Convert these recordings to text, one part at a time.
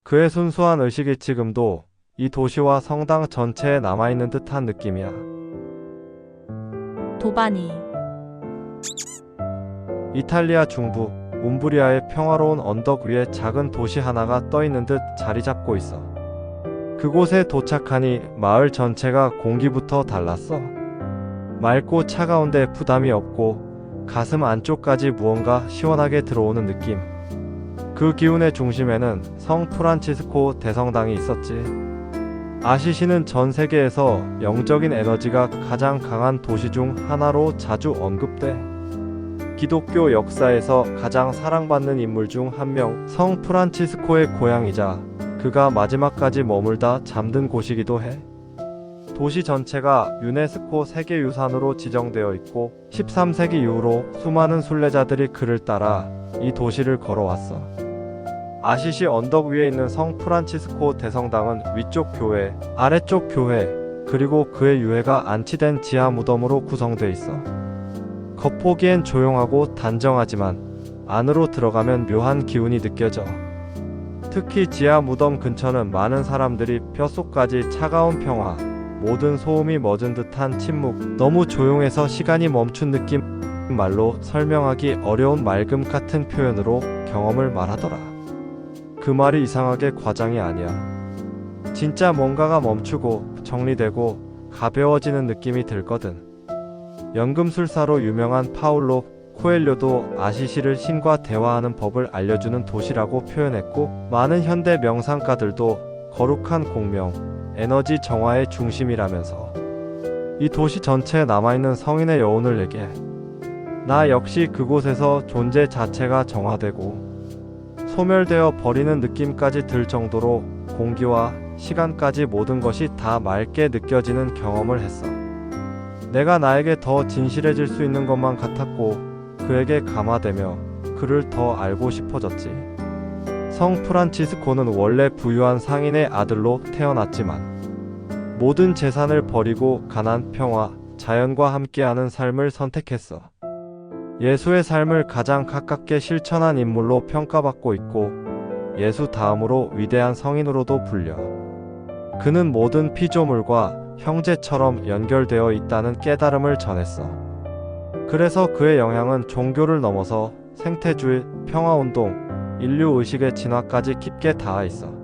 그의 순수한 의식이 지금도 이 도시와 성당 전체에 남아있는 듯한 느낌이야. 도바니. 이탈리아 중부 움브리아의 평화로운 언덕 위에 작은 도시 하나가 떠있는 듯 자리 잡고 있어. 그곳에 도착하니 마을 전체가 공기부터 달랐어. 맑고 차가운데 부담이 없고 가슴 안쪽까지 무언가 시원하게 들어오는 느낌. 그 기운의 중심에는 성 프란치스코 대성당이 있었지. 아시시는 전 세계에서 영적인 에너지가 가장 강한 도시 중 하나로 자주 언급돼. 기독교 역사에서 가장 사랑받는 인물 중 한 명, 성 프란치스코의 고향이자 그가 마지막까지 머물다 잠든 곳이기도 해. 도시 전체가 유네스코 세계유산으로 지정되어 있고 13세기 이후로 수많은 순례자들이 그를 따라 이 도시를 걸어왔어. 아시시 언덕 위에 있는 성 프란치스코 대성당은 위쪽 교회, 아래쪽 교회, 그리고 그의 유해가 안치된 지하 무덤으로 구성되어 있어. 겉보기엔 조용하고 단정하지만 안으로 들어가면 묘한 기운이 느껴져. 특히 지하 무덤 근처는 많은 사람들이 뼛속까지 차가운 평화, 모든 소음이 멎은 듯한 침묵, 너무 조용해서 시간이 멈춘 느낌, 말로 설명하기 어려운 맑음 같은 표현으로 경험을 말하더라. 그 말이 이상하게 과장이 아니야. 진짜 뭔가가 멈추고 정리되고 가벼워지는 느낌이 들거든. 연금술사로 유명한 파울로 코엘료도 아시시를 신과 대화하는 법을 알려주는 도시라고 표현했고, 많은 현대 명상가들도 거룩한 공명, 에너지 정화의 중심이라면서 이 도시 전체에 남아있는 성인의 여운을 내게. 나 역시 그곳에서 존재 자체가 정화되고 소멸되어 버리는 느낌까지 들 정도로 공기와 시간까지 모든 것이 다 맑게 느껴지는 경험을 했어. 내가 나에게 더 진실해질 수 있는 것만 같았고 그에게 감화되며 그를 더 알고 싶어졌지. 성 프란치스코는 원래 부유한 상인의 아들로 태어났지만 모든 재산을 버리고 가난, 평화, 자연과 함께하는 삶을 선택했어. 예수의 삶을 가장 가깝게 실천한 인물로 평가받고 있고 예수 다음으로 위대한 성인으로도 불려. 그는 모든 피조물과 형제처럼 연결되어 있다는 깨달음을 전했어. 그래서 그의 영향은 종교를 넘어서 생태주의, 평화운동, 인류의식의 진화까지 깊게 닿아 있어.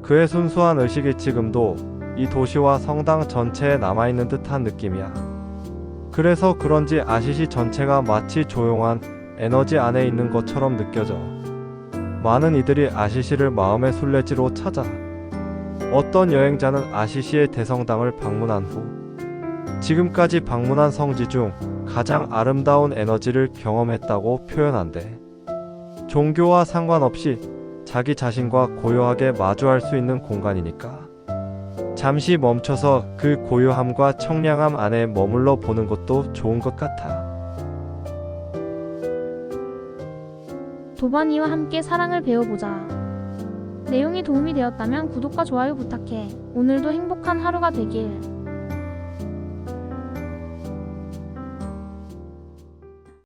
그의 순수한 의식이 지금도 이 도시와 성당 전체에 남아있는 듯한 느낌이야. 그래서 그런지 아시시 전체가 마치 조용한 에너지 안에 있는 것처럼 느껴져. 많은 이들이 아시시를 마음의 순례지로 찾아. 어떤 여행자는 아시시의 대성당을 방문한 후 지금까지 방문한 성지 중 가장 아름다운 에너지를 경험했다고 표현한대. 종교와 상관없이 자기 자신과 고요하게 마주할 수 있는 공간이니까. 잠시 멈춰서 그 고요함과 청량함 안에 머물러 보는 것도 좋은 것 같아. 도바니와 함께 사랑을 배워보자. 내용이 도움이 되었다면 구독과 좋아요 부탁해. 오늘도 행복한 하루가 되길.